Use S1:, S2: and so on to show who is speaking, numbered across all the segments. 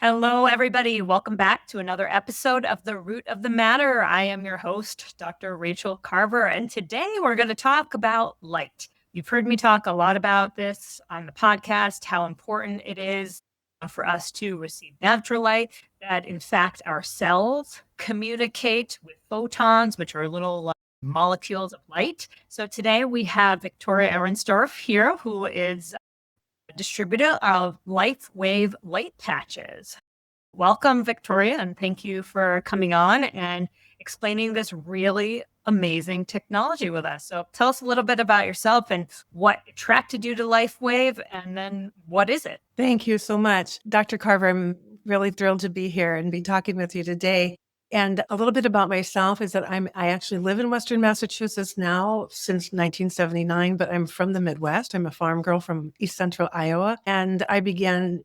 S1: Hello, everybody. Welcome back to another episode of The Root of the Matter. I am your host, Dr. Rachaele Carver, and today we're going to talk about light. You've heard me talk a lot about this on the podcast, how important it is for us to receive natural light, that in fact our cells communicate with photons, which are little molecules of light. So today we have Victoria Ahrensdorf here, who is distributor of LifeWave light patches. Welcome, Victoria, and thank you for coming on and explaining this really amazing technology with us. So tell us a little bit about yourself and what attracted you to LifeWave, and then what is it?
S2: Thank you so much. Dr. Carver, I'm really thrilled to be here and be talking with you today. And a little bit about myself is that I actually live in Western Massachusetts now since 1979, but I'm from the Midwest. I'm a farm girl from East Central Iowa. And I began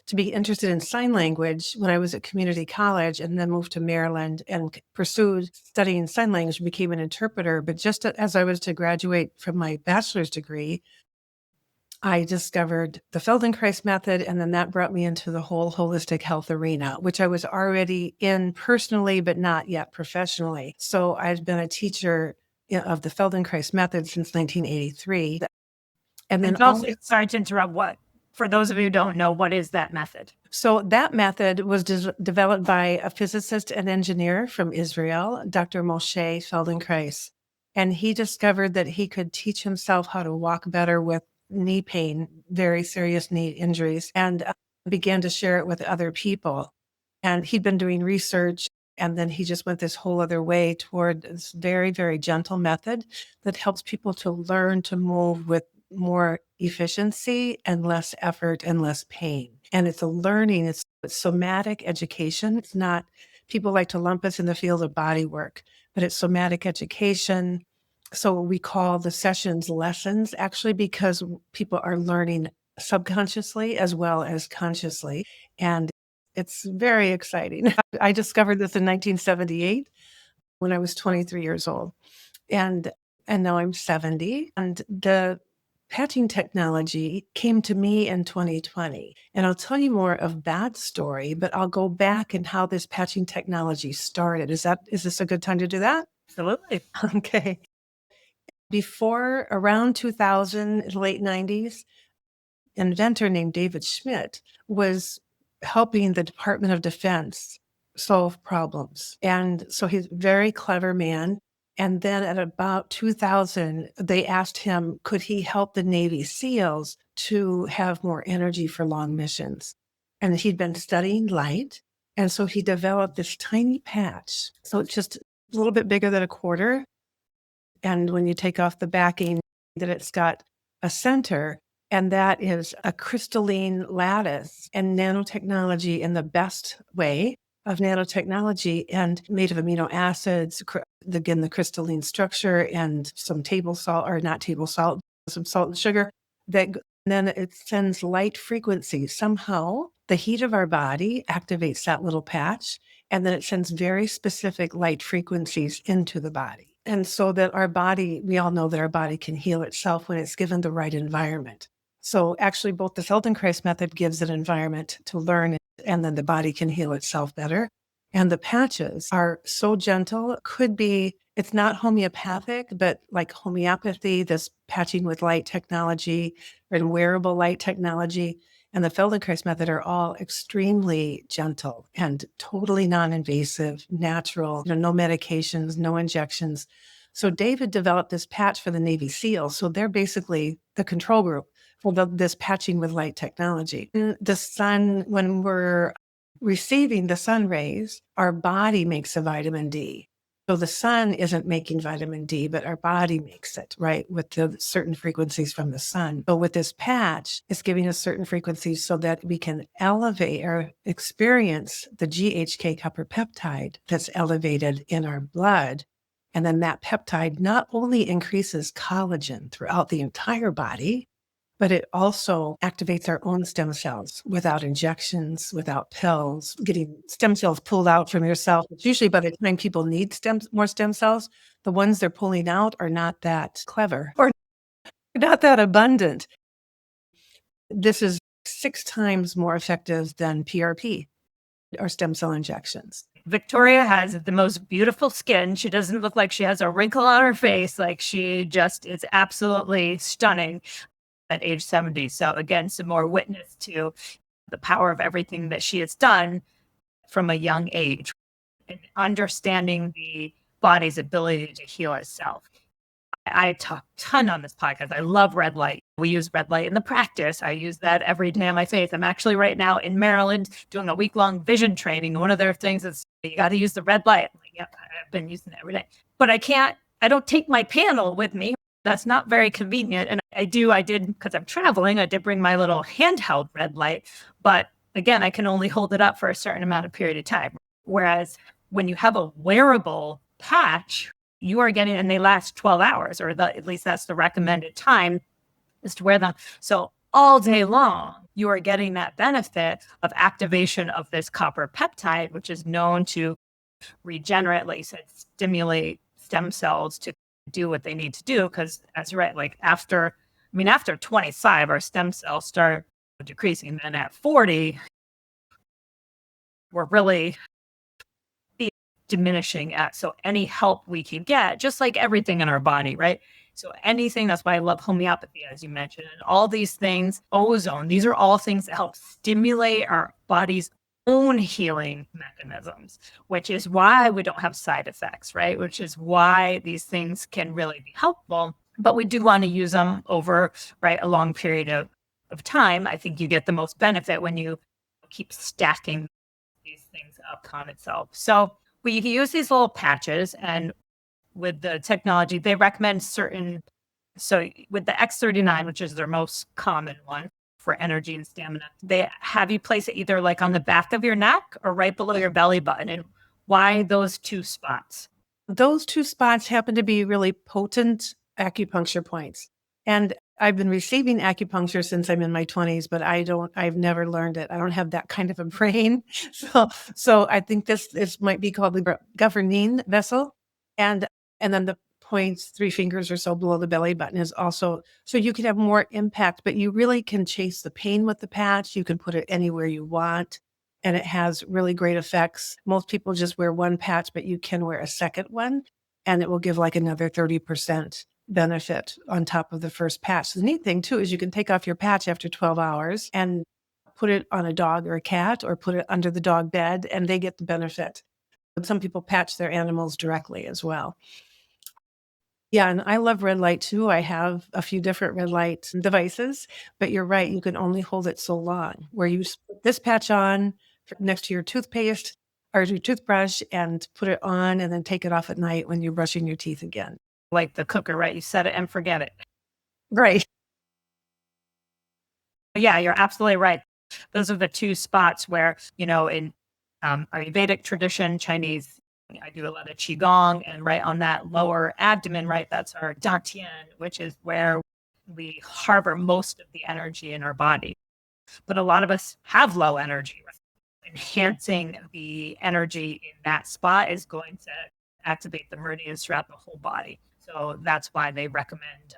S2: to be interested in sign language when I was at community college and then moved to Maryland and pursued studying sign language and became an interpreter. But just as I was to graduate from my bachelor's degree, I discovered the Feldenkrais Method, and then that brought me into the whole holistic health arena, which I was already in personally, but not yet professionally. So I've been a teacher of the Feldenkrais Method since 1983.
S1: And then also, sorry to interrupt, for those of you who don't know, what is that method?
S2: So that method was developed by a physicist and engineer from Israel, Dr. Moshe Feldenkrais. And he discovered that he could teach himself how to walk better with knee pain, very serious knee injuries, and began to share it with other people. And he'd been doing research, and then he just went this whole other way toward this very, very gentle method that helps people to learn to move with more efficiency and less effort and less pain. And it's a learning, it's somatic education. It's not, people like to lump us in the field of body work, but it's somatic education. So we call the sessions lessons, actually, because people are learning subconsciously as well as consciously. And it's very exciting. I discovered this in 1978 when I was 23 years old. And now I'm 70. And the patching technology came to me in 2020. And I'll tell you more of that story, but I'll go back and how this patching technology started. Is this a good time to do that?
S1: Absolutely.
S2: Okay. Before around 2000, late 90s, an inventor named David Schmidt was helping the Department of Defense solve problems. And so he's a very clever man. And then at about 2000, they asked him, could he help the Navy SEALs to have more energy for long missions? And he'd been studying light. And so he developed this tiny patch. So it's just a little bit bigger than a quarter. And when you take off the backing, that it's got a center, and that is a crystalline lattice and nanotechnology in the best way of nanotechnology and made of amino acids, again, the crystalline structure and some table salt, or not table salt, some salt and sugar. Then it sends light frequencies. Somehow the heat of our body activates that little patch, and then it sends very specific light frequencies into the body. And so that our body, we all know that our body can heal itself when it's given the right environment. So actually both the Feldenkrais method gives an environment to learn, and then the body can heal itself better. And the patches are so gentle. It's not homeopathic, but like homeopathy, this patching with light technology and wearable light technology and the Feldenkrais method are all extremely gentle and totally non-invasive, natural, no medications, no injections. So David developed this patch for the Navy SEALs. So they're basically the control group for this patching with light technology. The sun, when we're receiving the sun rays, our body makes a vitamin D. So the sun isn't making vitamin D, but our body makes it, right, with the certain frequencies from the sun. But with this patch, it's giving us certain frequencies so that we can elevate or experience the GHK-Cu peptide that's elevated in our blood. And then that peptide not only increases collagen throughout the entire body, but it also activates our own stem cells without injections, without pills, getting stem cells pulled out from yourself. It's usually by the time people need more stem cells, the ones they're pulling out are not that clever or not that abundant. This is 6 times more effective than PRP or stem cell injections.
S1: Victoria has the most beautiful skin. She doesn't look like she has a wrinkle on her face. Like, she just is absolutely stunning at age 70. So again, some more witness to the power of everything that she has done from a young age and understanding the body's ability to heal itself. I talk a ton on this podcast. I love red light. We use red light in the practice. I use that every day on my face. I'm actually right now in Maryland doing a week-long vision training. One of their things is you got to use the red light. I'm like, yep, I've been using it every day. But I don't take my panel with me. That's not very convenient. And I did, because I'm traveling, I did bring my little handheld red light. But again, I can only hold it up for a certain amount of period of time. Whereas when you have a wearable patch, you are getting, and they last 12 hours, or at least that's the recommended time is to wear them. So all day long, you are getting that benefit of activation of this copper peptide, which is known to regenerate, like you said, stimulate stem cells to do what they need to do. Because as you're right, like after 25, our stem cells start decreasing. And then at 40, we're really diminishing at. So any help we can get, just like everything in our body, right? So anything, that's why I love homeopathy, as you mentioned, and all these things, ozone, these are all things that help stimulate our body's own healing mechanisms, which is why we don't have side effects, right? Which is why these things can really be helpful, but we do want to use them over, right, a long period of time. I think you get the most benefit when you keep stacking these things up on itself. So we use these little patches, and with the technology, they recommend certain. So with the X39, which is their most common one for energy and stamina, they have you place it either like on the back of your neck or right below your belly button. And why those two spots?
S2: Those 2 spots happen to be really potent acupuncture points. And I've been receiving acupuncture since I'm in my 20s, but I've never learned it. I don't have that kind of a brain. So I think this might be called the governing vessel. And then the points, 3 fingers or so below the belly button is also, so you can have more impact, but you really can chase the pain with the patch. You can put it anywhere you want, and it has really great effects. Most people just wear one patch, but you can wear a second one, and it will give like another 30% benefit on top of the first patch. The neat thing too is you can take off your patch after 12 hours and put it on a dog or a cat, or put it under the dog bed, and they get the benefit. But some people patch their animals directly as well. Yeah, and I love red light too. I have a few different red light devices, but you're right, you can only hold it so long, where you put this patch on next to your toothpaste or your toothbrush and put it on, and then take it off at night when you're brushing your teeth again.
S1: Like the cooker, right? You set it and forget it.
S2: Right.
S1: Yeah, you're absolutely right. Those are the 2 spots where, in Ayurvedic tradition, Chinese, I do a lot of Qigong, and right on that lower abdomen, right, that's our dantian, which is where we harbor most of the energy in our body. But a lot of us have low energy. Right? Enhancing the energy in that spot is going to activate the meridians throughout the whole body. So that's why they recommend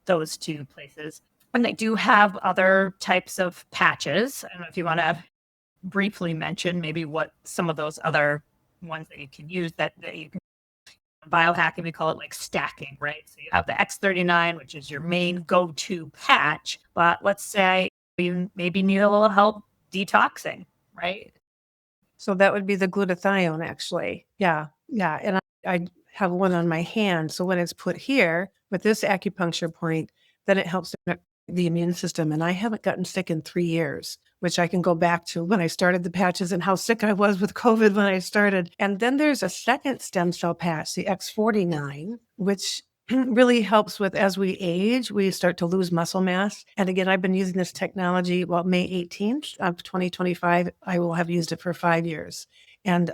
S1: those 2 places. And they do have other types of patches. I don't know if you want to briefly mention maybe what some of those other ones that you can use that you can biohacking, we call it like stacking, right? So you have the X39, which is your main go-to patch, but let's say you maybe need a little help detoxing, right?
S2: So that would be the glutathione, actually. Yeah. And I have one on my hand. So when it's put here with this acupuncture point, then it helps the immune system. And I haven't gotten sick in 3 years, which I can go back to when I started the patches and how sick I was with COVID when I started. And then there's a second stem cell patch, the X49, which really helps with, as we age, we start to lose muscle mass. And again, I've been using this technology, well, May 18th of 2025, I will have used it for 5 years. And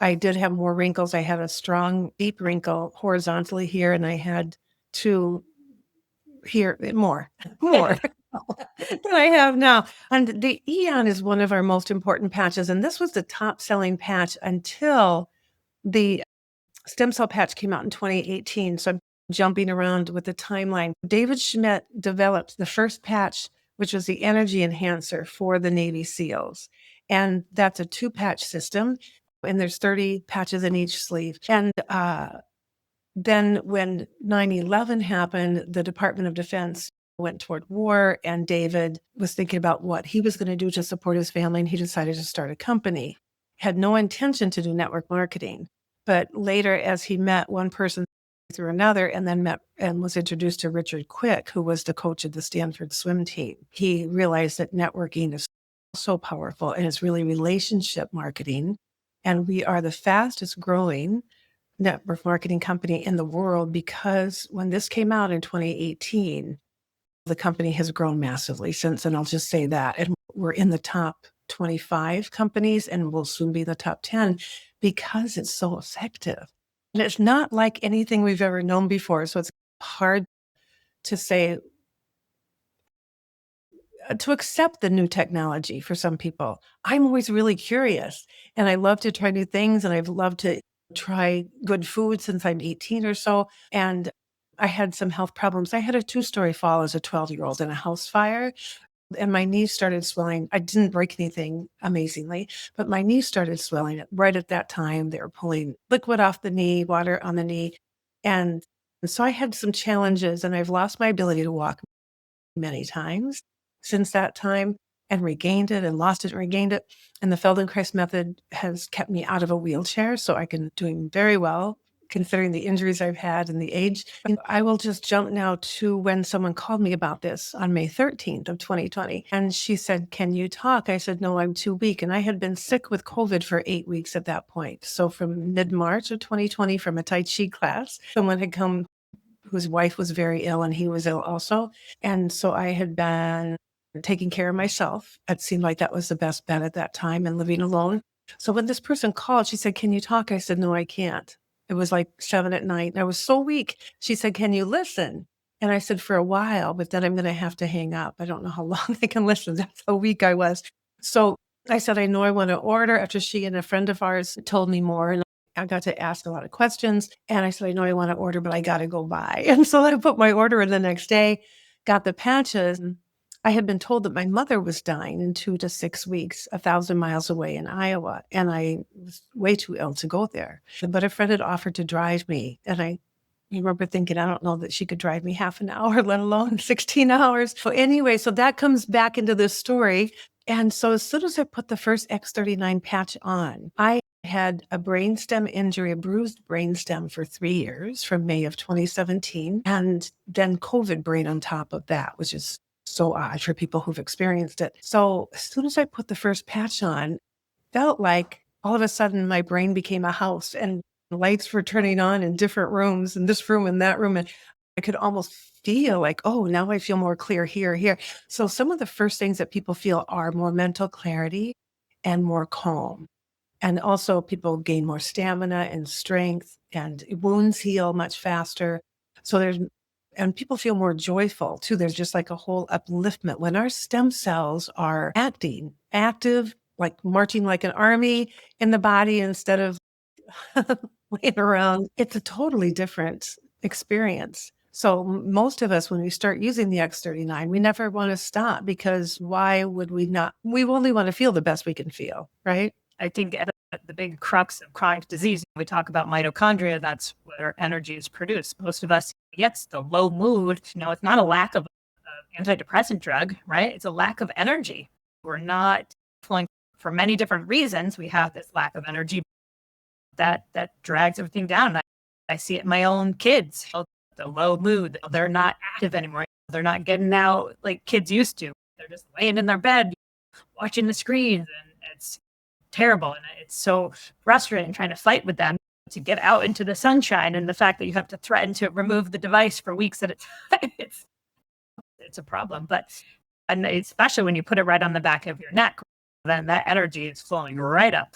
S2: I did have more wrinkles. I had a strong, deep wrinkle horizontally here, and I had 2 here, more than I have now. And the Eon is one of our most important patches. And this was the top selling patch until the stem cell patch came out in 2018. So I'm jumping around with the timeline. David Schmidt developed the first patch which was the energy enhancer for the Navy SEALs. And that's a 2-patch system, and there's 30 patches in each sleeve. And then when 9/11 happened, the Department of Defense went toward war, and David was thinking about what he was going to do to support his family, and he decided to start a company. Had no intention to do network marketing. But later, as he met one person through another, and then met and was introduced to Richard Quick, who was the coach of the Stanford swim team, he realized that networking is so powerful, and it's really relationship marketing. And we are the fastest growing network marketing company in the world, because when this came out in 2018, the company has grown massively since. And I'll just say that. And we're in the top 25 companies, and we'll soon be the top 10, because it's so effective. And it's not like anything we've ever known before. So it's hard to say, to accept the new technology for some people. I'm always really curious, and I love to try new things, and I've loved to try good food since I'm 18 or so. And I had some health problems. I had a 2-story fall as a 12-year-old in a house fire, and my knees started swelling. I didn't break anything amazingly, but my knees started swelling right at that time. They were pulling liquid off the knee, water on the knee. And so I had some challenges, and I've lost my ability to walk many times since that time, and regained it and lost it and regained it. And the Feldenkrais method has kept me out of a wheelchair, so I can doing very well considering the injuries I've had and the age. And I will just jump now to when someone called me about this on May 13th of 2020. And she said, "Can you talk?" I said, "No, I'm too weak." And I had been sick with COVID for 8 weeks at that point. So from mid-March of 2020, from a Tai Chi class, someone had come whose wife was very ill, and he was ill also. And so I had been taking care of myself. It seemed like that was the best bet at that time, and living alone. So when this person called, she said, "Can you talk?" I said, "No, I can't." It was like 7 at night, and I was so weak. She said, "Can you listen?" And I said, "For a while, but then I'm going to have to hang up. I don't know how long I can listen." That's how weak I was. So I said, "I know I want to order," after she and a friend of ours told me more. And I got to ask a lot of questions. And I said, "I know I want to order, but I got to go buy." And so I put my order in the next day, got the patches. And I had been told that my mother was dying in 2 to 6 weeks, 1,000 miles away in Iowa. And I was way too ill to go there. But a friend had offered to drive me. And I remember thinking, I don't know that she could drive me half an hour, let alone 16 hours. So anyway, so that comes back into this story. And so as soon as I put the first X39 patch on, I had a brainstem injury, a bruised brainstem for 3 years from May of 2017. And then COVID brain on top of that, which is so odd for people who've experienced it. So as soon as I put the first patch on, felt like all of a sudden my brain became a house, and lights were turning on in different rooms, in this room and that room. And I could almost feel like, oh, now I feel more clear here. So some of the first things that people feel are more mental clarity and more calm. And also people gain more stamina and strength, and wounds heal much faster. So and people feel more joyful too. There's just like a whole upliftment when our stem cells are active, like marching like an army in the body instead of laying around. It's a totally different experience. So most of us, when we start using the X39, we never want to stop, because why would we not? We only want to feel the best we can feel, right?
S1: I think at the big crux of chronic disease, we talk about mitochondria. That's where energy is produced. Most of us, it's the low mood. It's not a lack of antidepressant drug, right? It's a lack of energy. We're not flowing for many different reasons. We have this lack of energy that drags everything down. I see it in my own kids. The low mood. They're not active anymore. They're not getting out like kids used to. They're just laying in their bed, watching the screens, and it's terrible. And it's so frustrating trying to fight with them to get out into the sunshine, and the fact that you have to threaten to remove the device for weeks at a time. It's a problem. And especially when you put it right on the back of your neck, then that energy is flowing right up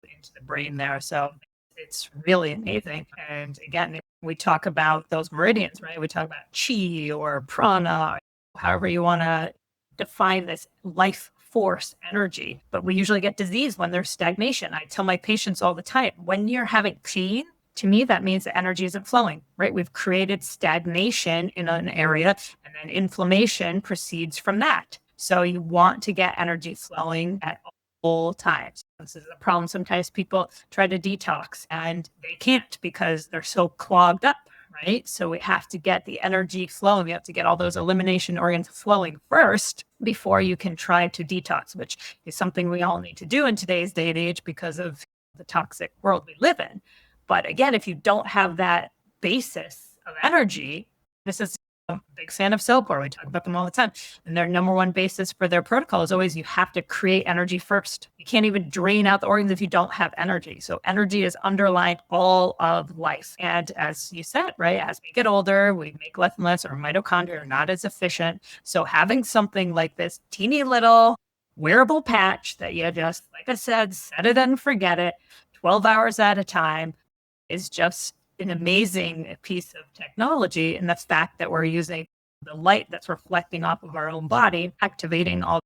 S1: into the brain there. So it's really amazing. And again, we talk about those meridians, right? We talk about chi or prana, however you want to define this life force energy. But we usually get disease when there's stagnation. I tell my patients all the time, when you're having pain, to me, that means the energy isn't flowing, right? We've created stagnation in an area, and then inflammation proceeds from that. So you want to get energy flowing at all times. This is a problem. Sometimes people try to detox and they can't because they're so clogged up, right? So we have to get the energy flowing. We have to get all those elimination organs flowing first before you can try to detox, which is something we all need to do in today's day and age because of the toxic world we live in. But again, if you don't have that basis of energy, this is a big fan of Cellular. We talk about them all the time. And their number one basis for their protocol is always you have to create energy first. You can't even drain out the organs if you don't have energy. So energy is underlying all of life. And as you said, right, as we get older, we make less and less, our mitochondria are not as efficient. So having something like this teeny little wearable patch that you just, like I said, set it and forget it, 12 hours at a time, is just an amazing piece of technology. And the fact that we're using the light that's reflecting off of our own body, activating all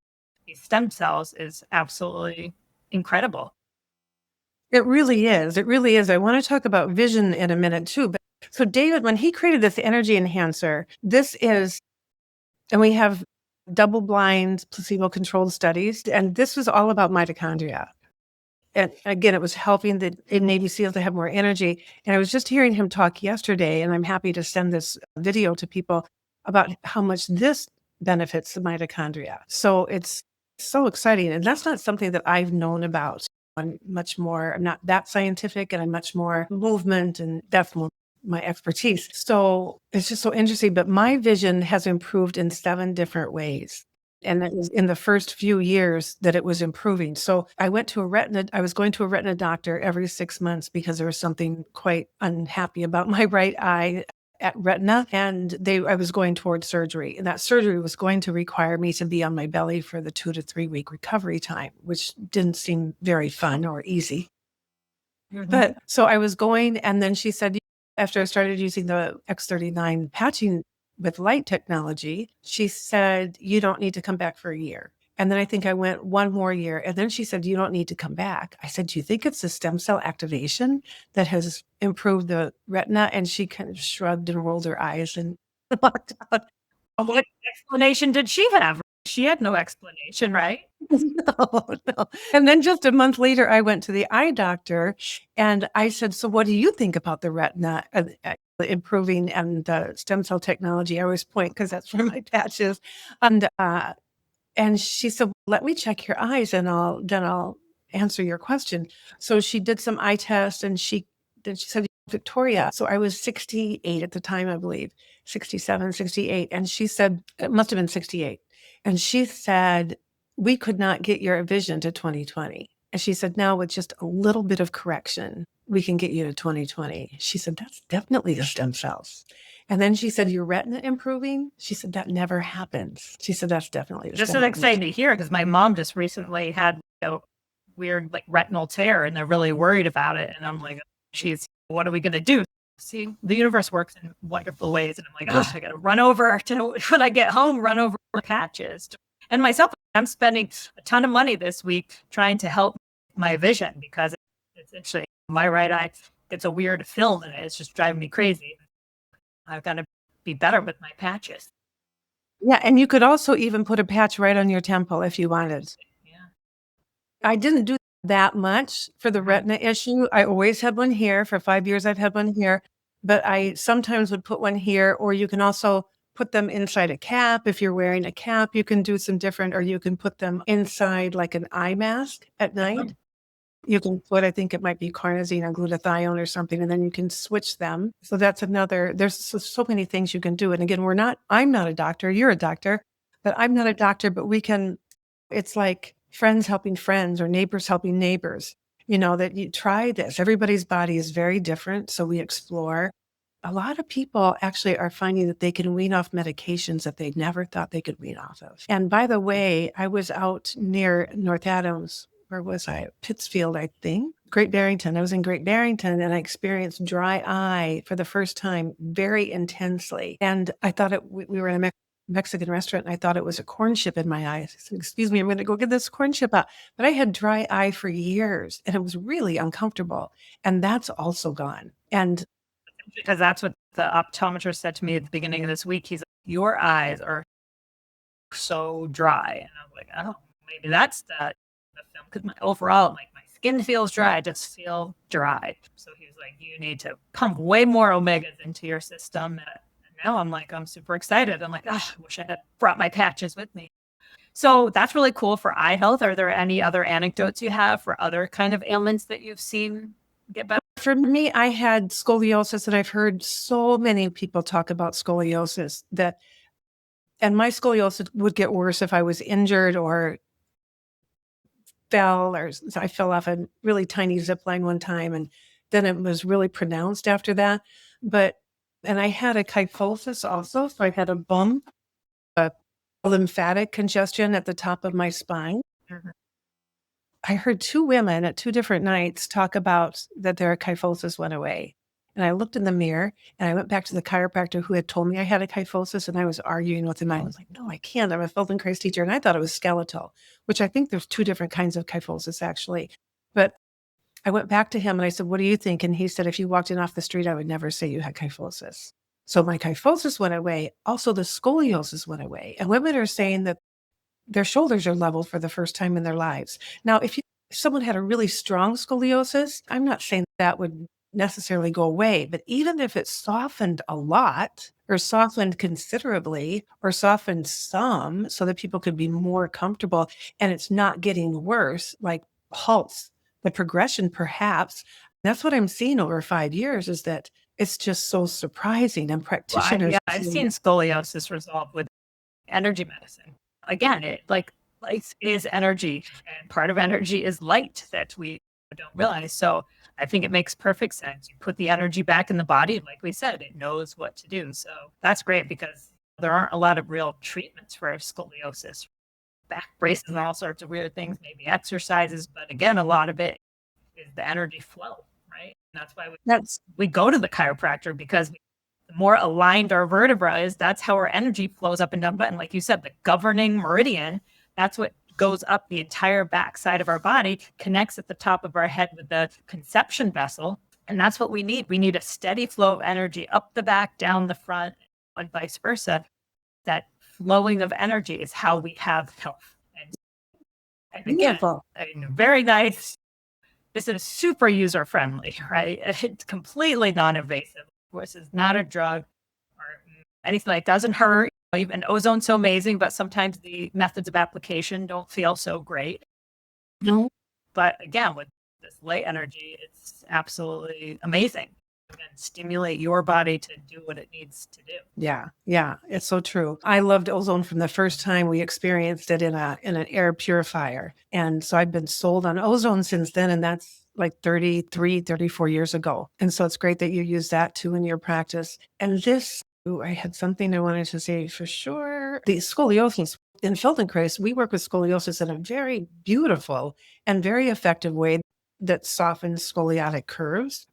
S1: these stem cells is absolutely incredible.
S2: It really is. It really is. I want to talk about vision in a minute too. But so David, when he created this energy enhancer, this is, and we have double-blind, placebo-controlled studies, and this was all about mitochondria. And again, it was helping the Navy SEALs to have more energy. And I was just hearing him talk yesterday, and I'm happy to send this video to people about how much this benefits the mitochondria. So it's so exciting. And that's not something that I've known about. I'm not that scientific, and I'm much more movement, and that's more my expertise. So it's just so interesting. But my vision has improved in 7 different ways. And it was in the first few years that it was improving. So I was going to a retina doctor every 6 months because there was something quite unhappy about my right eye at retina. And I was going towards surgery. And that surgery was going to require me to be on my belly for the 2 to 3 week recovery time, which didn't seem very fun or easy. But so I was going, and then she said, after I started using the X39 patching with light technology, she said, you don't need to come back for a year. And then I think I went 1 more year. And then she said, you don't need to come back. I said, do you think it's the stem cell activation that has improved the retina? And she kind of shrugged and rolled her eyes and walked out.
S1: What explanation did she have? She had no explanation, right?
S2: No. And then just a month later, I went to the eye doctor and I said, so what do you think about the retina improving and the stem cell technology? I always point because that's where my patch is. And she said, let me check your eyes and I'll answer your question. So she did some eye tests, and then she said, Victoria. So I was 68 at the time, I believe, 67, 68. And she said, it must have been 68. And she said, we could not get your vision to 2020. And she said, now with just a little bit of correction, we can get you to 2020. She said, that's definitely the stem cells. And then she said, your retina improving? She said, that never happens. She said, that's definitely the
S1: This is
S2: stem cells.
S1: exciting to hear because my mom just recently had a weird retinal tear, and they're really worried about it. And I'm like, what are we going to do? See, the universe works in wonderful ways. And I'm like, I got to run over when I get home, run over patches. And myself, I'm spending a ton of money this week trying to help my vision because it's actually my right eye gets a weird film in it. It's just driving me crazy. I've got to be better with my patches.
S2: Yeah, and you could also even put a patch right on your temple if you wanted.
S1: Yeah.
S2: I didn't do that much for the retina issue. I always had one here. For 5 years, I've had one here. But I sometimes would put one here, or you can also put them inside a cap. If you're wearing a cap, you can do some different, or you can put them inside like an eye mask at night. You can put, I think it might be carnosine or glutathione or something, and then you can switch them. So that's there's so many things you can do. And again, I'm not a doctor, you're a doctor, but I'm not a doctor, but it's like friends helping friends or neighbors helping neighbors, that you try this. Everybody's body is very different. So we explore. A lot of people actually are finding that they can wean off medications that they never thought they could wean off of. And by the way, I was out near North Adams. Where was I? Pittsfield, I think. Great Barrington. I was in Great Barrington, and I experienced dry eye for the first time very intensely. And I thought we were in a Mexican restaurant and I thought it was a corn chip in my eye. I said, excuse me, I'm going to go get this corn chip out. But I had dry eye for years and it was really uncomfortable. And that's also gone. And
S1: because that's what the optometrist said to me at the beginning of this week. He's like, your eyes are so dry. And I'm like, oh, maybe that's the film. Because overall, like my skin feels dry. I just feel dry. So he was like, you need to pump way more omegas into your system. And now I'm like, I'm super excited. I'm like, I wish I had brought my patches with me. So that's really cool for eye health. Are there any other anecdotes you have for other kind of ailments that you've seen get better?
S2: For me, I had scoliosis, and I've heard so many people talk about scoliosis and my scoliosis would get worse if I was injured or I fell off a really tiny zip line one time, and then it was really pronounced after that. And I had a kyphosis also, so I had a bump, a lymphatic congestion at the top of my spine.
S1: Mm-hmm.
S2: I heard two women at two different nights talk about that their kyphosis went away. And I looked in the mirror and I went back to the chiropractor who had told me I had a kyphosis, and I was arguing with him. I was like, no, I can't. I'm a Feldenkrais teacher. And I thought it was skeletal, which I think there's two different kinds of kyphosis actually. But I went back to him and I said, what do you think? And he said, if you walked in off the street, I would never say you had kyphosis. So my kyphosis went away. Also, the scoliosis went away. And women are saying that their shoulders are level for the first time in their lives. Now, if someone had a really strong scoliosis, I'm not saying that would necessarily go away, but even if it softened a lot or softened considerably or softened some so that people could be more comfortable and it's not getting worse, like halts the progression perhaps. That's what I'm seeing over 5 years is that it's just so surprising, and practitioners.
S1: I've seen scoliosis resolve with energy medicine. Again, it like light is energy, and part of energy is light that we don't realize. So I think it makes perfect sense. You put the energy back in the body, and like we said, it knows what to do. So that's great because there aren't a lot of real treatments for scoliosis, back braces and all sorts of weird things, maybe exercises. But again, a lot of it is the energy flow, right? And that's why we go to the chiropractor, because the more aligned our vertebra is, that's how our energy flows up and down. And like you said, the governing meridian, that's what goes up the entire back side of our body, connects at the top of our head with the conception vessel. And that's what we need. We need a steady flow of energy up the back, down the front, and vice versa. That flowing of energy is how we have health. And again, very nice. This is super user friendly, right? It's completely non-invasive. Of course, it's not a drug or anything like that. It doesn't hurt. Even ozone's so amazing, but sometimes the methods of application don't feel so great. No. But again, with this light energy, it's absolutely amazing. And stimulate your body to do what it needs to do.
S2: Yeah, it's so true. I loved ozone from the first time we experienced it in an air purifier. And so I've been sold on ozone since then, and that's like 33, 34 years ago. And so it's great that you use that too in your practice. And I had something I wanted to say for sure. The scoliosis in Feldenkrais, we work with scoliosis in a very beautiful and very effective way that softens scoliotic curves.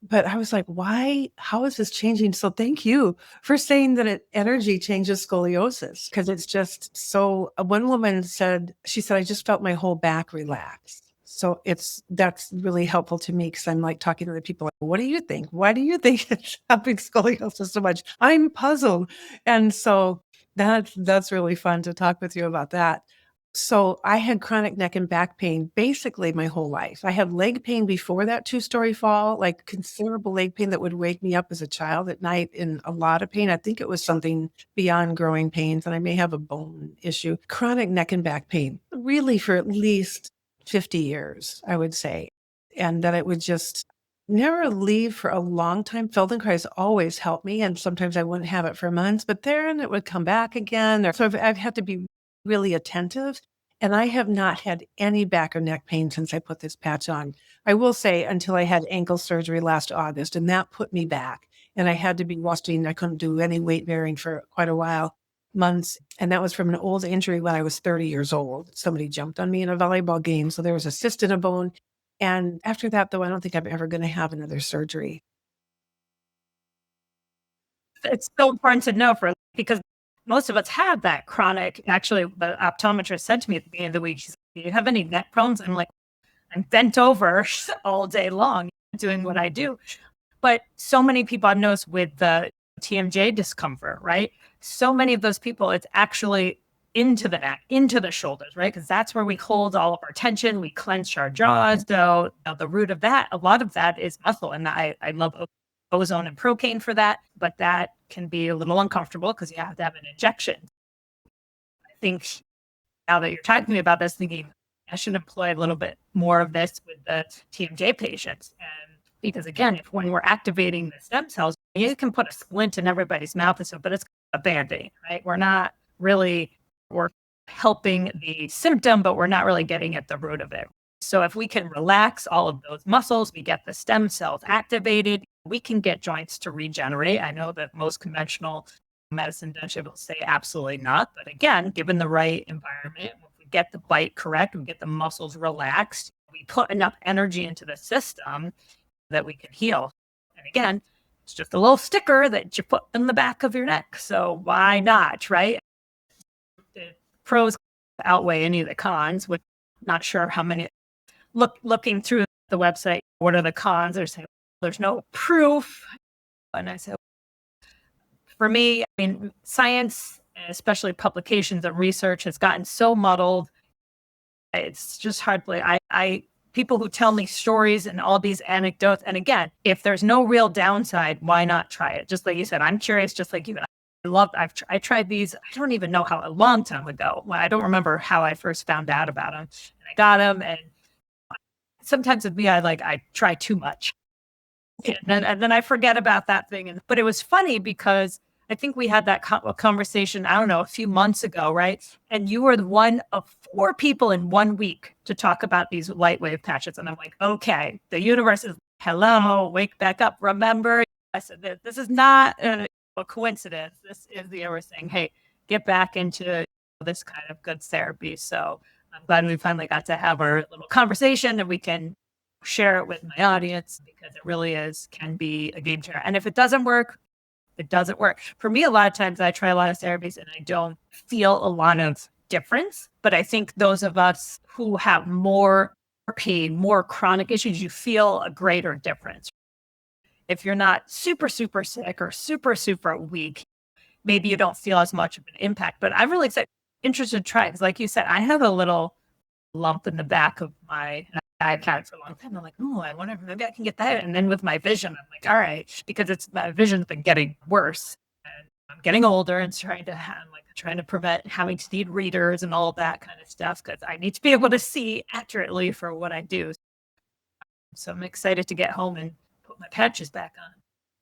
S2: But I was like, why? How is this changing? So thank you for saying that energy changes scoliosis, because it's just so. One woman said, I just felt my whole back relax. So that's really helpful to me, because I'm like talking to the people, like, what do you think? Why do you think it's helping scoliosis so much? I'm puzzled. And so that's really fun to talk with you about that. So I had chronic neck and back pain basically my whole life. I had leg pain before that 2-story fall, like considerable leg pain that would wake me up as a child at night in a lot of pain. I think it was something beyond growing pains, and I may have a bone issue. Chronic neck and back pain, really for at least 50 years, I would say. And that it would just never leave for a long time. Feldenkrais always helped me, and sometimes I wouldn't have it for months, but then it would come back again. So I've had to be really attentive. And I have not had any back or neck pain since I put this patch on. I will say until I had ankle surgery last August, and that put me back. And I had to be watching. I couldn't do any weight bearing for quite a while, months. And that was from an old injury when I was 30 years old. Somebody jumped on me in a volleyball game. So there was a cyst in a bone. And after that, though, I don't think I'm ever going to have another surgery.
S1: It's so important to know because most of us have that chronic. Actually, the optometrist said to me at the beginning of the week, she's like, "Do you have any neck problems?" I'm like, "I'm bent over all day long doing what I do." But so many people I've noticed with the TMJ discomfort, right? So many of those people, it's actually into the neck, into the shoulders, right? Because that's where we hold all of our tension. We clench our jaws. So the root of that, a lot of that is muscle. And I love ozone and procaine for that, but that can be a little uncomfortable because you have to have an injection. I think now that you're talking to me about this, thinking I should employ a little bit more of this with the TMJ patients. And because again, when we're activating the stem cells, you can put a splint in everybody's mouth, but it's a band-aid, right? We're helping the symptom, but we're not really getting at the root of it. So if we can relax all of those muscles, we get the stem cells activated, we can get joints to regenerate. I know that most conventional medicine dentistry will say absolutely not. But again, given the right environment, if we get the bite correct, we get the muscles relaxed, we put enough energy into the system that we can heal. And again, it's just a little sticker that you put in the back of your neck. So why not, right? The pros outweigh any of the cons, which I'm not sure how many. Looking through the website, what are the cons? They're saying there's no proof. And I said, for me, I mean, science, especially publications and research, has gotten so muddled. It's just hard. I people who tell me stories and all these anecdotes. And again, if there's no real downside, why not try it? Just like you said, I'm curious, just like you. I tried these. I don't even know how, a long time ago. Well, I don't remember how I first found out about them. And I got them, and sometimes with me, I try too much. And then I forget about that thing. But it was funny because I think we had that conversation, I don't know, a few months ago, right? And you were one of 4 people in 1 week to talk about these light wave patches. And I'm like, okay, the universe is, hello, wake back up. Remember, I said, this is not a coincidence. This is the universe saying, hey, get back into this kind of good therapy. So I'm glad we finally got to have our little conversation and we can share it with my audience because it really can be a game changer. And if it doesn't work, it doesn't work. For me, a lot of times I try a lot of therapies and I don't feel a lot of difference. But I think those of us who have more pain, more chronic issues, you feel a greater difference. If you're not super, super sick or super, super weak, maybe you don't feel as much of an impact. But I'm really interested to try because, like you said, I have a little lump in the back of I've had it for a long time. I'm like, oh, I wonder if maybe I can get that. And then with my vision, I'm like, all right, because my vision's been getting worse. And I'm getting older and trying to prevent having to need readers and all that kind of stuff because I need to be able to see accurately for what I do. So I'm excited to get home and put my patches back on.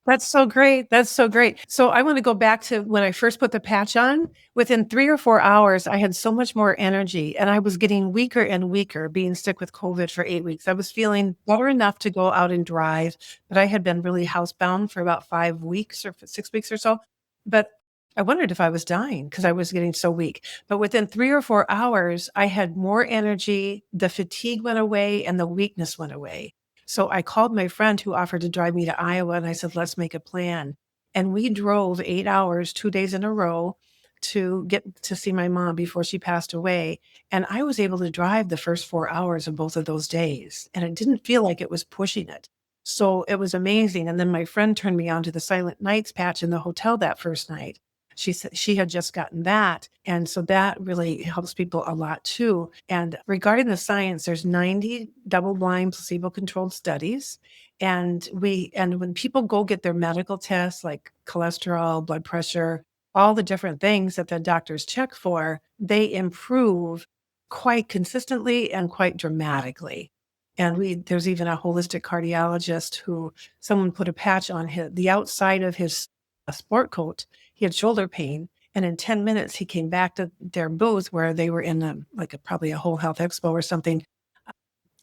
S2: That's so great. That's so great. So I want to go back to when I first put the patch on. Within 3 or 4 hours, I had so much more energy and I was getting weaker and weaker being sick with COVID for 8 weeks. I was feeling better enough to go out and drive, but I had been really housebound for about 5 weeks or 6 weeks or so. But I wondered if I was dying because I was getting so weak. But within 3 or 4 hours, I had more energy. The fatigue went away and the weakness went away. So I called my friend who offered to drive me to Iowa and I said, let's make a plan. And we drove 8 hours, 2 days in a row to get to see my mom before she passed away. And I was able to drive the first 4 hours of both of those days. And it didn't feel like it was pushing it. So it was amazing. And then my friend turned me on to the Silent Nights patch in the hotel that first night. She said she had just gotten that. And so that really helps people a lot too. And regarding the science, there's 90 double-blind placebo-controlled studies. And when people go get their medical tests like cholesterol, blood pressure, all the different things that the doctors check for, they improve quite consistently and quite dramatically. And there's even a holistic cardiologist who someone put a patch on the outside of his sport coat. He had shoulder pain. And in 10 minutes, he came back to their booth where they were in probably a whole health expo or something.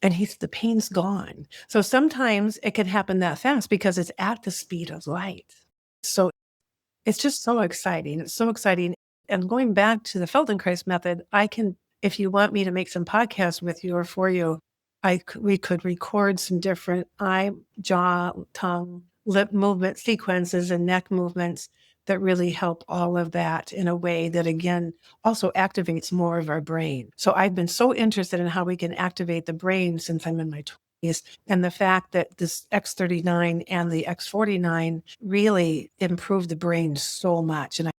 S2: And the pain's gone. So sometimes it can happen that fast because it's at the speed of light. So it's just so exciting. It's so exciting. And going back to the Feldenkrais method, if you want me to make some podcasts with you or for you, we could record some different eye, jaw, tongue, lip movement sequences and neck movements that really help all of that in a way that, again, also activates more of our brain. So I've been so interested in how we can activate the brain since I'm in my 20s. And the fact that this X39 and the X49 really improved the brain so much. And I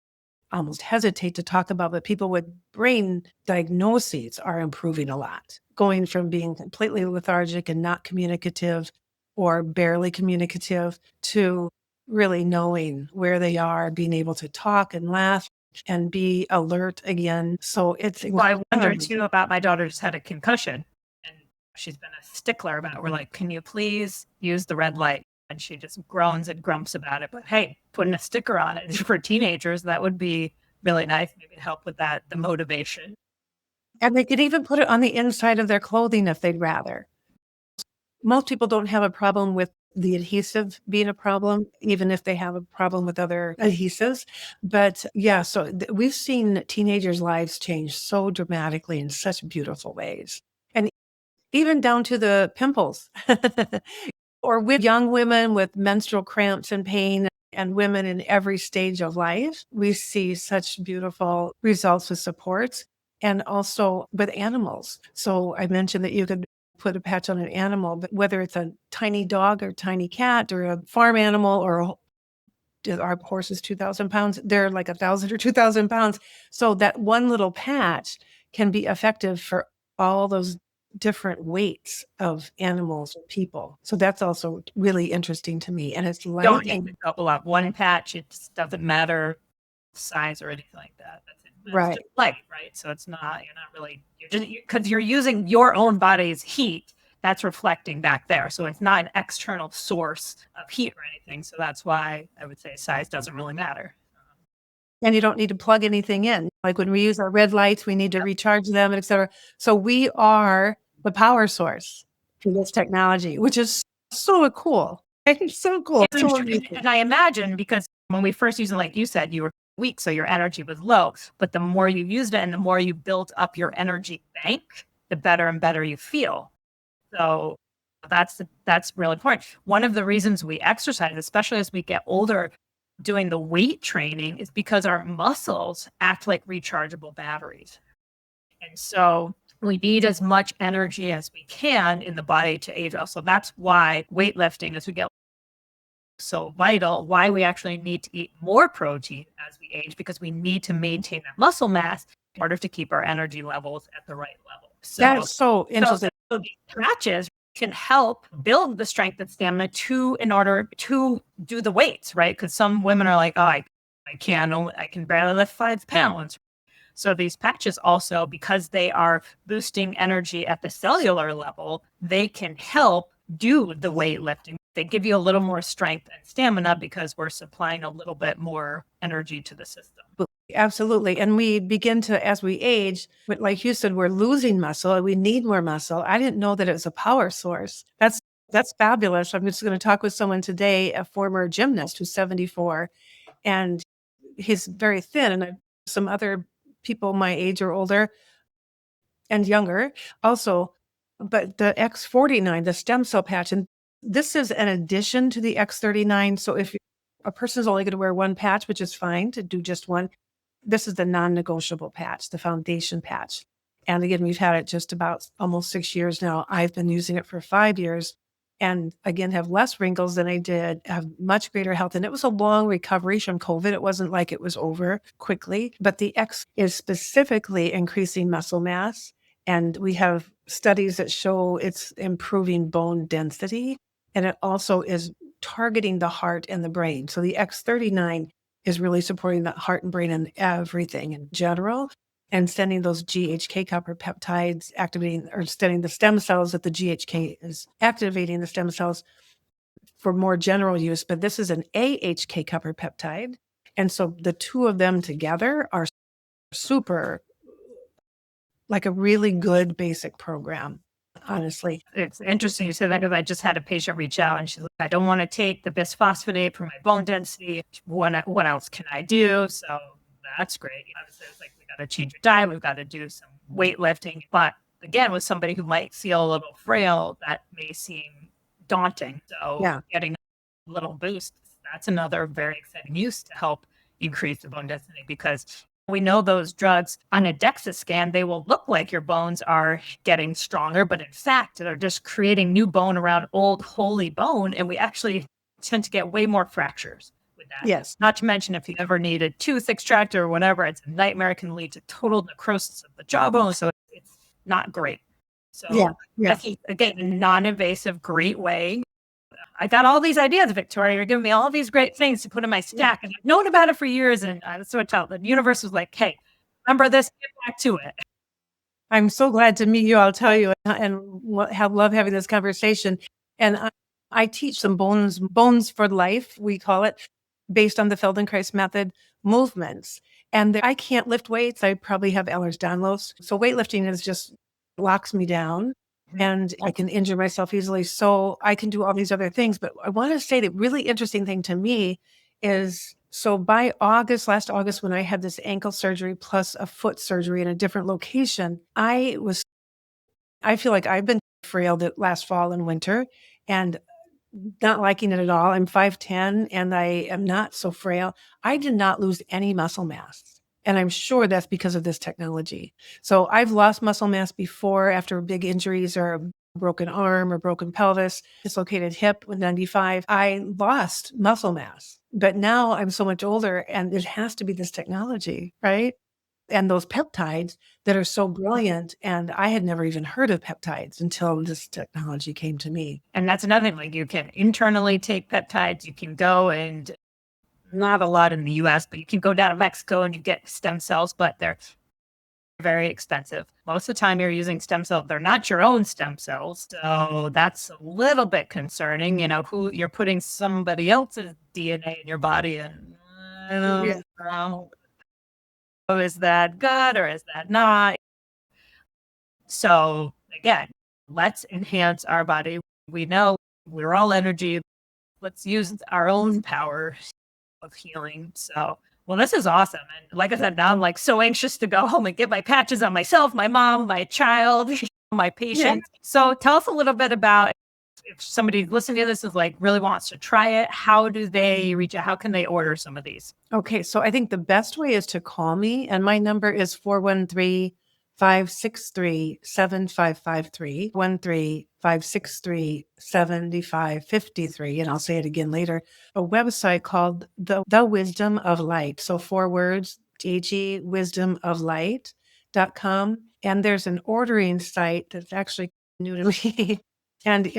S2: almost hesitate to talk about, but people with brain diagnoses are improving a lot, going from being completely lethargic and not communicative or barely communicative to really knowing where they are, being able to talk and laugh and be alert again. So it's
S1: Well, I wonder
S2: incredible.
S1: too about my daughter just had a concussion and she's been a stickler about it. We're like, can you please use the red light? And she just groans and grumps about it. But hey, putting a sticker on it for teenagers, that would be really nice. Maybe to help with that, the motivation.
S2: And they could even put it on the inside of their clothing if they'd rather. Most people don't have a problem with the adhesive being a problem, even if they have a problem with other adhesives. But yeah, so we've seen teenagers' lives change so dramatically in such beautiful ways. And even down to the pimples or with young women with menstrual cramps and pain and women in every stage of life, we see such beautiful results with supports and also with animals. So I mentioned that you could put a patch on an animal, but whether it's a tiny dog or tiny cat or a farm animal or our horse is 2,000 pounds, they're like 1,000 or 2,000 pounds. So that one little patch can be effective for all those different weights of animals or people. So that's also really interesting to me. And it's light
S1: Don't need
S2: and
S1: to double up one patch. It just doesn't matter size or anything like that. That's it. It's
S2: right.
S1: just light, right? So it's not, you're not really, you're just, because you're using your own body's heat that's reflecting back there. So it's not an external source of heat or anything. So that's why I would say size doesn't really matter.
S2: And you don't need to plug anything in. Like when we use our red lights, we need to recharge them, et cetera. So we are the power source for this technology, which is so cool. It's so cool.
S1: And,
S2: So
S1: and I imagine because when we first used it, like you said, you were weak, so your energy was low. But the more you used it and the more you built up your energy bank, the better and better you feel. So that's really important. One of the reasons we exercise, especially as we get older, doing the weight training is because our muscles act like rechargeable batteries. And so we need as much energy as we can in the body to age us. So that's why weightlifting, as we get so vital, why we actually need to eat more protein as we age, because we need to maintain that muscle mass in order to keep our energy levels at the right level. So
S2: that's so interesting.
S1: so these patches can help build the strength and stamina in order to do the weights, right? Because some women are like, oh, I can barely lift 5 pounds. So these patches also, because they are boosting energy at the cellular level, they can help do the weightlifting. They give you a little more strength and stamina because we're supplying a little bit more energy to the system.
S2: Absolutely. And we begin to, as we age, but like you said, we're losing muscle and we need more muscle. I didn't know that it was a power source. That's fabulous. I'm just going to talk with someone today, a former gymnast who's 74, and he's very thin. And some other people my age or older and younger also, but the X49, the stem cell patch, and this is an addition to the X39. So if a person is only going to wear one patch, which is fine to do just one, this is the non-negotiable patch, the foundation patch. And again, we've had it just about almost 6 years now. I've been using it for 5 years and again, have less wrinkles than I did, have much greater health. And it was a long recovery from COVID. It wasn't like it was over quickly, but the X is specifically increasing muscle mass. And we have studies that show it's improving bone density. And it also is targeting the heart and the brain. So the X39 is really supporting the heart and brain and everything in general, and sending those GHK-Cu peptides, activating or sending the stem cells that the GHK is activating the stem cells for more general use. But this is an AHK-Cu peptide. And so the two of them together are super, like a really good basic program, honestly.
S1: It's interesting you said that because I just had a patient reach out and she's like, I don't want to take the bisphosphonate for my bone density. What else can I do? So that's great. Obviously, it's like, we got to change your diet. We've got to do some weightlifting. But again, with somebody who might feel a little frail, that may seem daunting. So
S2: Yeah.
S1: getting a little boost, that's another very exciting use to help increase the bone density, because we know those drugs on a DEXA scan, they will look like your bones are getting stronger, but in fact, they're just creating new bone around old, holy bone. And we actually tend to get way more fractures with that.
S2: Yes.
S1: Not to mention, if you ever need a tooth extractor or whatever, it's a nightmare. It can lead to total necrosis of the jawbone. So it's not great. So I think, again, a non-invasive, great way. I got all these ideas, Victoria. You're giving me all these great things to put in my stack. And I've known about it for years. And that's what I tell the universe was like, hey, remember this, get back to it.
S2: I'm so glad to meet you, I'll tell you, and love having this conversation. And I teach some bones for life, we call it, based on the Feldenkrais method movements. And I can't lift weights. I probably have Ehlers-Danlos. So weightlifting is just locks me down and I can injure myself easily. So I can do all these other things. But I want to say the really interesting thing to me is, so by last August, when I had this ankle surgery plus a foot surgery in a different location, I feel like I've been frail the last fall and winter and not liking it at all. I'm 5'10" and I am not so frail. I did not lose any muscle mass. And I'm sure that's because of this technology. So I've lost muscle mass before after big injuries or a broken arm or broken pelvis, dislocated hip with 95. I lost muscle mass. But now I'm so much older and it has to be this technology, right? And those peptides that are so brilliant. And I had never even heard of peptides until this technology came to me.
S1: And that's another thing. Like, you can internally take peptides. You can go, and not a lot in the US, but you can go down to Mexico and you get stem cells, but they're very expensive. Most of the time you're using stem cells, they're not your own stem cells. So that's a little bit concerning, who you're putting somebody else's DNA in your body. And I don't know. Is that good or is that not? So again, let's enhance our body. We know we're all energy. Let's use our own power of healing. So, well, this is awesome. And like I said, now I'm like so anxious to go home and get my patches on myself, my mom, my child, my patient. Yeah. So tell us a little bit about, if somebody listening to this is like really wants to try it, how do they reach out? How can they order some of these?
S2: Okay. So I think the best way is to call me, and my number is 413-563-7553, 1-563-7553. And I'll say it again later. A website called The Wisdom of Light. So 4 words, THE wisdomoflight.com. And there's an ordering site that's actually new to me. And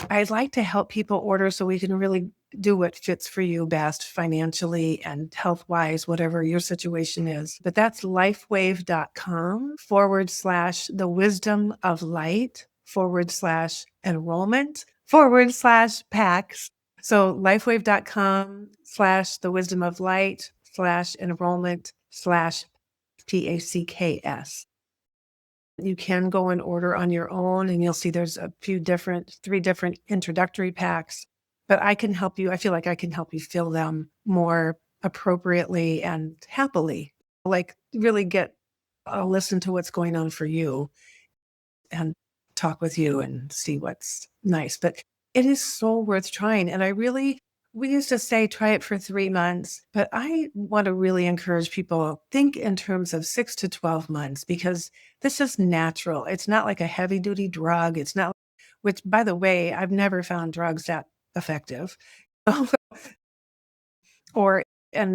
S2: I'd like to help people order so we can really do what fits for you best financially and health-wise, whatever your situation is. But that's lifewave.com/the wisdom of light /enrollment/packs. So lifewave.com/the wisdom of light /enrollment/PACKS. You can go and order on your own, and you'll see there's 3 different introductory packs. But I can help you. I feel like I can help you fill them more appropriately and happily. Like really listen to what's going on for you and talk with you and see what's nice. But it is so worth trying. And we used to say, try it for 3 months, but I want to really encourage people, think in terms of 6 to 12 months, because this is natural. It's not like a heavy duty drug. It's not, which by the way, I've never found drugs that effective and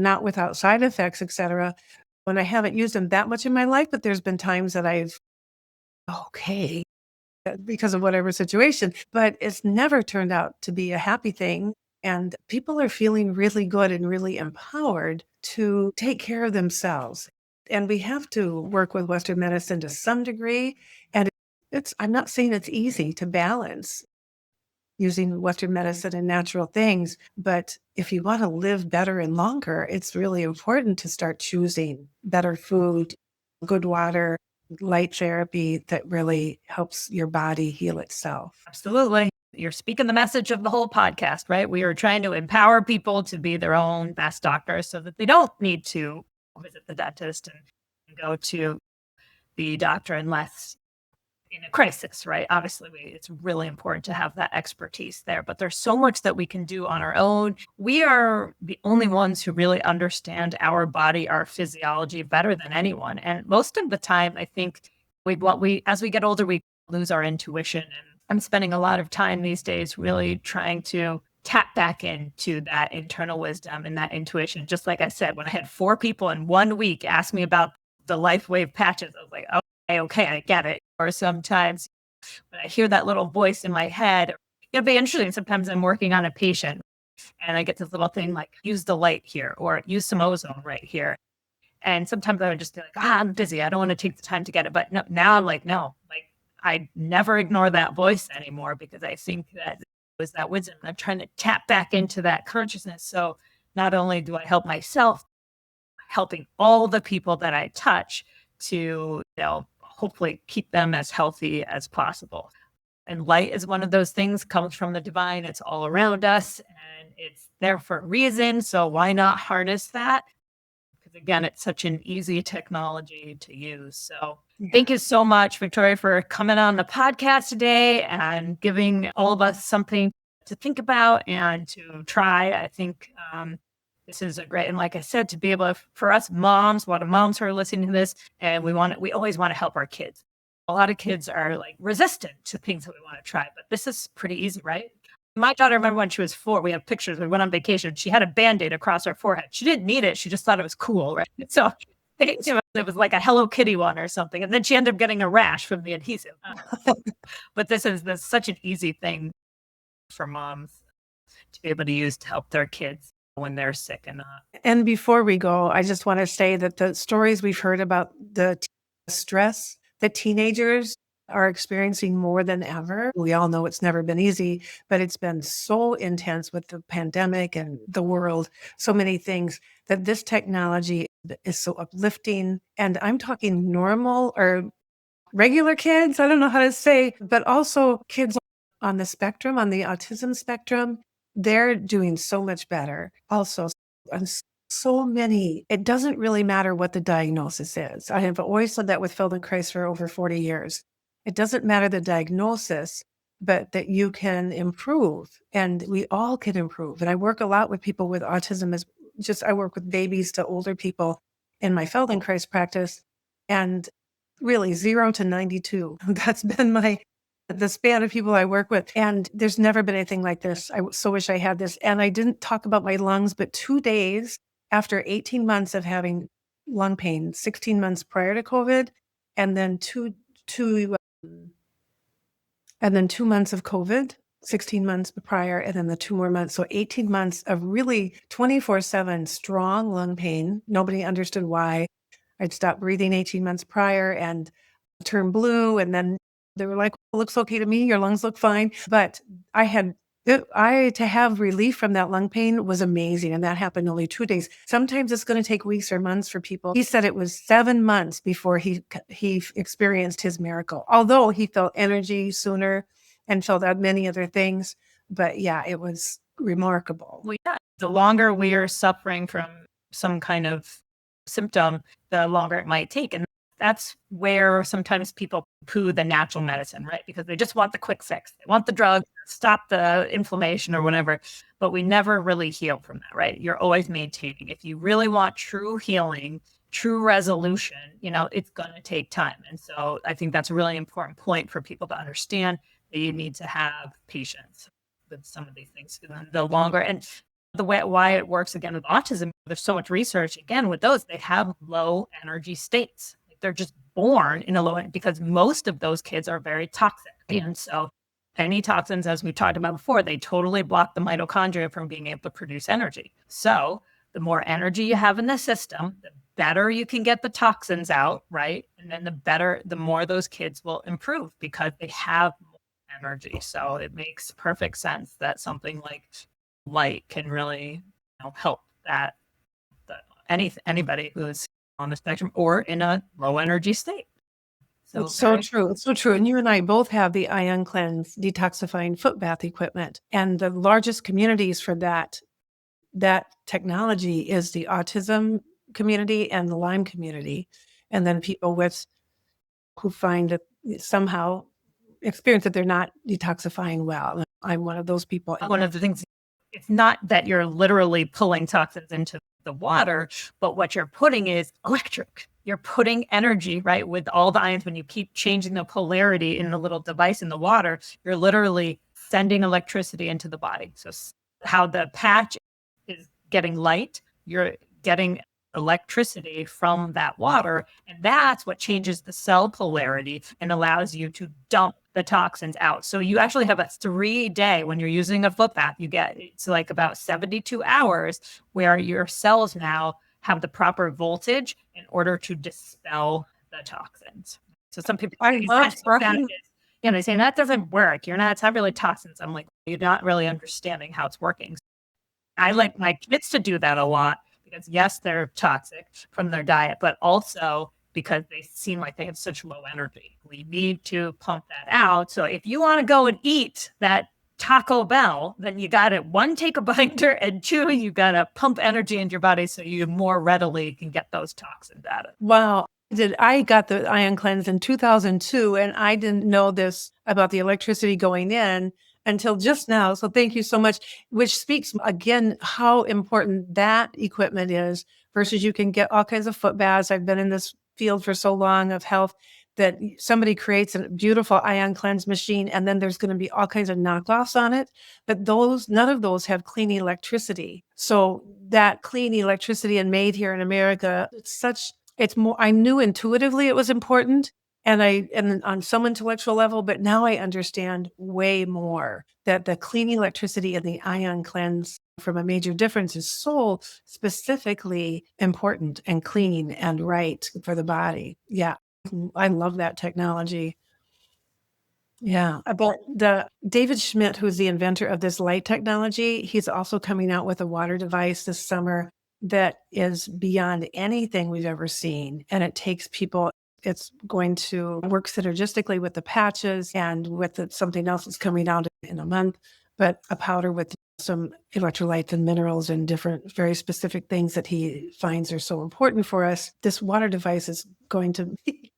S2: not without side effects, etc. When I haven't used them that much in my life, but there's been times that because of whatever situation, but it's never turned out to be a happy thing. And people are feeling really good and really empowered to take care of themselves. And we have to work with Western medicine to some degree. And I'm not saying it's easy to balance using Western medicine and natural things, but if you want to live better and longer, it's really important to start choosing better food, good water, light therapy that really helps your body heal itself.
S1: Absolutely. You're speaking the message of the whole podcast, right? We are trying to empower people to be their own best doctors so that they don't need to visit the dentist and go to the doctor unless in a crisis, right? Obviously, it's really important to have that expertise there, but there's so much that we can do on our own. We are the only ones who really understand our body, our physiology better than anyone. And most of the time, I think as we get older, we lose our intuition. And I'm spending a lot of time these days really trying to tap back into that internal wisdom and that intuition. Just like I said, when I had 4 people in 1 week ask me about the LifeWave patches, I was like, okay, I get it. Or sometimes when I hear that little voice in my head, it'll be interesting. Sometimes I'm working on a patient and I get this little thing like, use the light here or use some ozone right here. And sometimes I would just be like, I'm busy. I don't want to take the time to get it. But no, now I'm like, no, like I never ignore that voice anymore because I think that was that wisdom. I'm trying to tap back into that consciousness. So not only do I help myself, helping all the people that I touch to, hopefully keep them as healthy as possible. And light is one of those things, comes from the divine. It's all around us and it's there for a reason. So why not harness that? Because again, it's such an easy technology to use. So thank you so much, Victoria, for coming on the podcast today and giving all of us something to think about and to try. I think this is a great, and like I said, to be able to, for us moms, a lot of moms who are listening to this, and we always want to help our kids. A lot of kids are like resistant to things that we want to try, but this is pretty easy, right? My daughter, I remember when she was 4, we have pictures. We went on vacation. She had a Band-Aid across her forehead. She didn't need it. She just thought it was cool, right? So it was like a Hello Kitty one or something. And then she ended up getting a rash from the adhesive. But this is such an easy thing for moms to be able to use to help their kids when they're sick and not.
S2: And before we go, I just want to say that the stories we've heard about the stress that teenagers are experiencing more than ever. We all know it's never been easy, but it's been so intense with the pandemic and the world, so many things, that this technology is so uplifting. And I'm talking normal or regular kids, I don't know how to say, but also kids on the spectrum, on the autism spectrum, they're doing so much better. Also, on so many, it doesn't really matter what the diagnosis is. I have always said that with Feldenkrais for over 40 years. It doesn't matter the diagnosis, but that you can improve, and we all can improve. And I work a lot with people with autism. I work with babies to older people in my Feldenkrais practice, and really 0 to 92. That's been the span of people I work with. And there's never been anything like this. I so wish I had this. And I didn't talk about my lungs, but 2 days after 18 months of having lung pain, 16 months prior to COVID, and then two months of COVID, 16 months prior, and then the 2 more months. So 18 months of really 24/7 strong lung pain. Nobody understood why. I'd stopped breathing 18 months prior and turned blue. And then they were like, well, it looks okay to me. Your lungs look fine. But to have relief from that lung pain was amazing. And that happened only 2 days. Sometimes it's going to take weeks or months for people. He said it was 7 months before he experienced his miracle, although he felt energy sooner and felt many other things. But yeah, it was remarkable.
S1: Well, yeah, the longer we are suffering from some kind of symptom, the longer it might take. And that's where sometimes people poo the natural medicine, right? Because they just want the quick fix. They want the drug, stop the inflammation or whatever, but we never really heal from that, right? You're always maintaining. If you really want true healing, true resolution, it's going to take time. And so I think that's a really important point for people to understand, that you need to have patience with some of these things. The longer, and why it works again with autism, there's so much research again with those, they have low energy states. They're just born in a low end because most of those kids are very toxic. And so any toxins, as we talked about before, they totally block the mitochondria from being able to produce energy. So the more energy you have in the system, the better you can get the toxins out, right? And then the more those kids will improve because they have more energy. So it makes perfect sense that something like light can really help that anybody who's on the spectrum or in a low energy state.
S2: So it's so true. It's so true. And you and I both have the Ion Cleanse detoxifying foot bath equipment. And the largest communities for that technology is the autism community and the Lyme community. And then people who find that somehow experience that they're not detoxifying well. I'm one of those people.
S1: One of the things, it's not that you're literally pulling toxins into the water, but what you're putting is electric. You're putting energy, right? With all the ions, when you keep changing the polarity in the little device in the water, you're literally sending electricity into the body. So how the patch is getting light, you're getting electricity from that water. And that's what changes the cell polarity and allows you to dump the toxins out. So you actually have a 3-day, when you're using a foot bath, you get, it's like about 72 hours where your cells now have the proper voltage in order to dispel the toxins. So some people,
S2: I love working.
S1: they say that doesn't work. It's not really toxins. I'm like, you're not really understanding how it's working. I like my kids to do that a lot because, yes, they're toxic from their diet, but also because they seem like they have such low energy. We need to pump that out. So if you want to go and eat that Taco Bell, then you got to, 1, take a binder, and 2, you got to pump energy into your body so you more readily can get those toxins out of it.
S2: Wow. I got the ion cleanse in 2002, and I didn't know this about the electricity going in until just now. So thank you so much, which speaks again how important that equipment is versus you can get all kinds of foot baths. I've been in this field for so long of health that somebody creates a beautiful ion cleanse machine, and then there's going to be all kinds of knockoffs on it. But none of those have clean electricity. So that clean electricity and made here in America, it's more, I knew intuitively it was important, and on some intellectual level, but now I understand way more that the clean electricity and the ion cleanse from a major difference is so specifically important and clean and right for the body. Yeah. I love that technology. Yeah. About the David Schmidt, who's the inventor of this light technology, he's also coming out with a water device this summer that is beyond anything we've ever seen. And it takes people, it's going to work synergistically with the patches and with something else that's coming out in a month, but a powder with some electrolytes and minerals and different very specific things that he finds are so important for us. This water device is going to be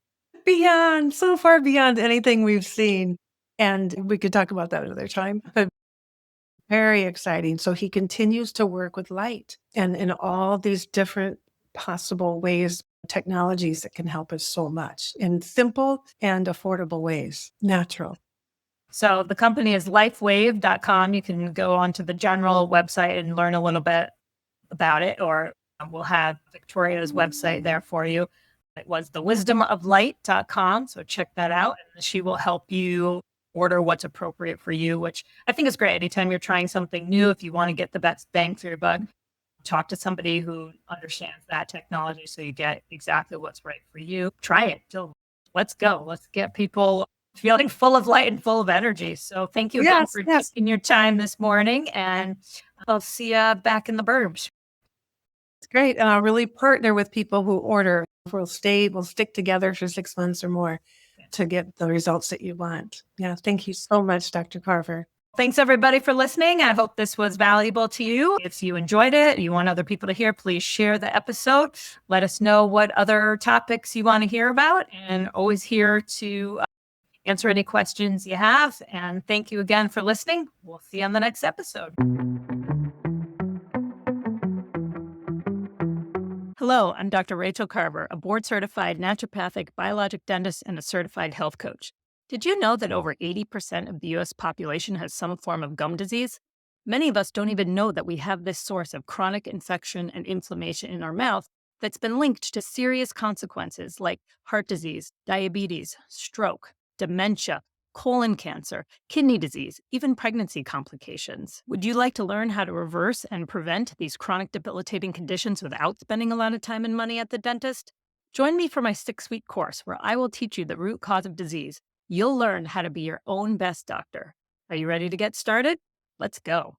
S2: so far beyond anything we've seen. And we could talk about that another time, but very exciting. So he continues to work with light and in all these different possible ways, technologies that can help us so much in simple and affordable ways, natural.
S1: So the company is lifewave.com. You can go onto the general website and learn a little bit about it, or we'll have Victoria's website there for you. It was thewisdomoflight.com. So check that out. And she will help you order what's appropriate for you, which I think is great. Anytime you're trying something new, if you want to get the best bang for your buck, talk to somebody who understands that technology so you get exactly what's right for you. Try it. So let's go. Let's get people feeling full of light and full of energy. So thank you again for taking your time this morning, and I'll see you back in the burbs.
S2: It's great. And I'll really partner with people who order. We'll stick together for 6 months or more to get the results that you want. Yeah. Thank you so much, Dr. Carver.
S1: Thanks everybody for listening. I hope this was valuable to you. If you enjoyed it, you want other people to hear, please share the episode. Let us know what other topics you want to hear about, and always here to answer any questions you have. And thank you again for listening. We'll see you on the next episode. Hello, I'm Dr. Rachaele Carver, a board-certified naturopathic biologic dentist and a certified health coach. Did you know that over 80% of the U.S. population has some form of gum disease? Many of us don't even know that we have this source of chronic infection and inflammation in our mouth that's been linked to serious consequences like heart disease, diabetes, stroke, dementia, colon cancer, kidney disease, even pregnancy complications. Would you like to learn how to reverse and prevent these chronic debilitating conditions without spending a lot of time and money at the dentist? Join me for my 6-week course where I will teach you the root cause of disease. You'll learn how to be your own best doctor. Are you ready to get started? Let's go.